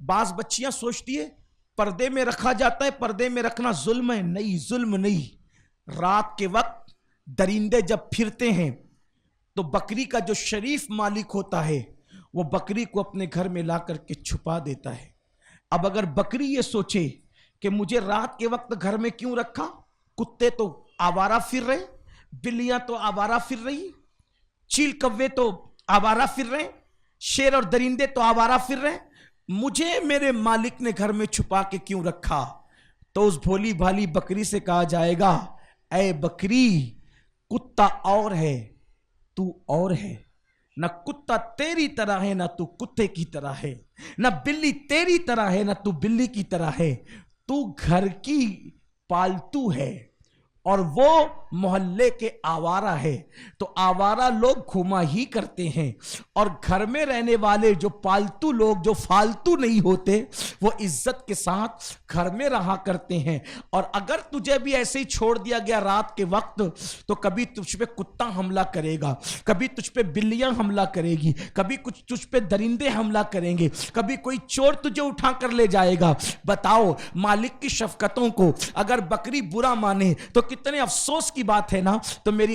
بعض بچیاں سوچتی ہے پردے میں رکھا جاتا ہے، پردے میں رکھنا ظلم ہے. نہیں، ظلم نہیں. رات کے وقت درندے جب پھرتے ہیں تو بکری کا جو شریف مالک ہوتا ہے وہ بکری کو اپنے گھر میں لا کر کے چھپا دیتا ہے. اب اگر بکری یہ سوچے کہ مجھے رات کے وقت گھر میں کیوں رکھا، کتے تو آوارہ پھر رہے، بلیاں تو آوارہ پھر رہی، چیل کوے تو آوارہ پھر رہے، شیر اور درندے تو آوارہ پھر رہے، مجھے میرے مالک نے گھر میں چھپا کے کیوں رکھا؟ تو اس بھولی بھالی بکری سے کہا جائے گا، اے بکری، کتا اور ہے، تو اور ہے. نہ کتا تیری طرح ہے، نہ تو کتے کی طرح ہے، نہ بلی تیری طرح ہے، نہ تو بلی کی طرح ہے. تو گھر کی پالتو ہے اور وہ محلے کے آوارہ ہے. تو آوارہ لوگ گھما ہی کرتے ہیں، اور گھر میں رہنے والے جو پالتو لوگ جو فالتو نہیں ہوتے وہ عزت کے ساتھ گھر میں رہا کرتے ہیں. اور اگر تجھے بھی ایسے ہی چھوڑ دیا گیا رات کے وقت تو کبھی تجھ پہ کتا حملہ کرے گا، کبھی تجھ پہ بلیاں حملہ کرے گی، کبھی کچھ تجھ پہ درندے حملہ کریں گے، کبھی کوئی چور تجھے اٹھا کر لے جائے گا. بتاؤ، مالک کی شفقتوں کو اگر بکری برا مانے تو کتنے افسوس کی بات ہے نا. تو میری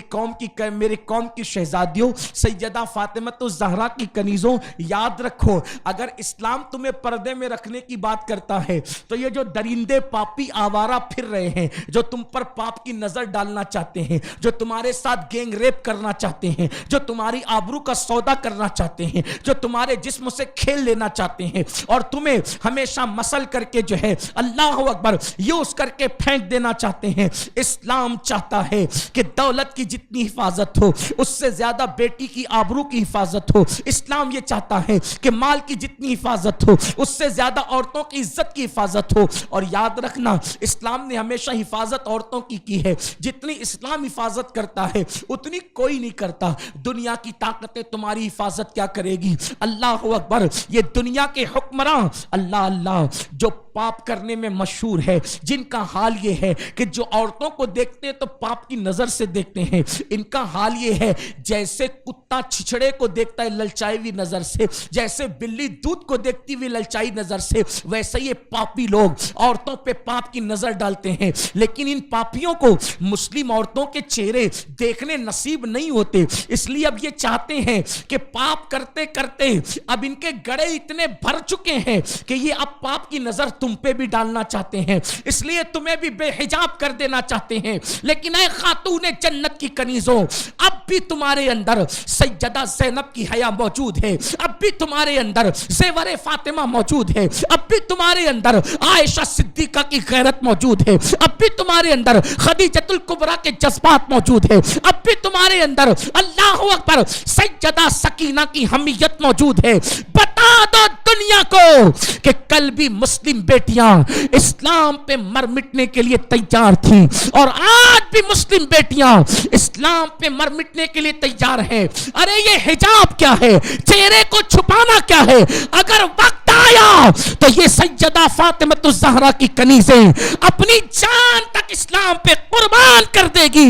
قوم کی شہزادیوں، سیدہ فاطمہ الزہرا کی کنیزوں، یاد رکھو، اگر اسلام تمہیں پردے میں رکھنے کی بات کرتا ہے تو یہ جو درندے پاپی آوارہ پھر رہے ہیں، جو تم پر پاپ کی نظر ڈالنا چاہتے ہیں، جو تمہارے ساتھ گینگ ریپ کرنا چاہتے ہیں، جو تمہاری آبرو کا سودا کرنا چاہتے ہیں، جو تمہارے جسم سے کھیل لینا چاہتے ہیں اور تمہیں ہمیشہ مسل کر کے جو ہے اللہ اکبر یوز کر کے پھینک دینا چاہتے ہیں، اسلام چاہتا ہے کہ دولت کی جتنی حفاظت ہو اس سے زیادہ بیٹی کی آبرو کی حفاظت ہو. اسلام یہ چاہتا ہے کہ مال کی جتنی حفاظت ہو اس سے زیادہ عورتوں کی عزت کی حفاظت ہو. اور یاد رکھنا، اسلام نے ہمیشہ حفاظت عورتوں کی ہے. جتنی اسلام حفاظت کرتا ہے اتنی کوئی نہیں کرتا. دنیا کی طاقتیں تمہاری حفاظت کیا کرے گی؟ اللہ اکبر. یہ دنیا کے حکمراں اللہ جو پاپ کرنے میں مشہور ہے، جن کا حال یہ ہے کہ جو عورتوں کو دیکھتے ہیں تو پاپ کی نظر سے دیکھتے ہیں، ان کا حال یہ ہے جیسے کتا چھچڑے کو دیکھتا ہے للچائی ہوئی نظر سے، جیسے بلی دودھ کو دیکھتی ہوئی للچائی نظر سے، ویسے یہ پاپی لوگ عورتوں پہ پاپ کی نظر ڈالتے ہیں. لیکن ان پاپیوں کو مسلم عورتوں کے چہرے دیکھنے نصیب نہیں ہوتے، اس لیے اب یہ چاہتے ہیں کہ پاپ کرتے کرتے اب ان کے گڑے اتنے بھر چکے ہیں کہ یہ اب پاپ کی نظر تم پہ بھی ڈالنا چاہتے ہیں، اس لیے تمہیں بھی بے حجاب کر دینا چاہتے ہیں. لیکن اے خاتون جنت کی کنیزوں، اب بھی تمہارے اندر سیدہ زینب کی حیا موجود ہے، اب بھی تمہارے اندر زیور فاطمہ موجود ہے، اب بھی تمہارے اندر عائشہ صدیقہ کی غیرت موجود ہے، اب بھی تمہارے اندر خدیجۃ الکبریٰ کے جذبات موجود ہے، اب بھی تمہارے اندر اللہ اکبر سیدہ سکینہ کی حمیت موجود ہے. بتا دو دنیا کو کہ کل بھی مسلم بیٹیاں اسلام پہ مر مٹنے کے لیے تیار تھیں اور آج بھی مسلم بیٹیاں اسلام پہ مر مٹنے کے لیے تیار ہیں. ارے یہ حجاب کیا ہے؟ چہرے کو چھپانا کیا ہے؟ اگر وقت آیا تو یہ سیدہ فاطمہ الزہرا کی کنیزیں اپنی جان تک اسلام پہ قربان کر دے گی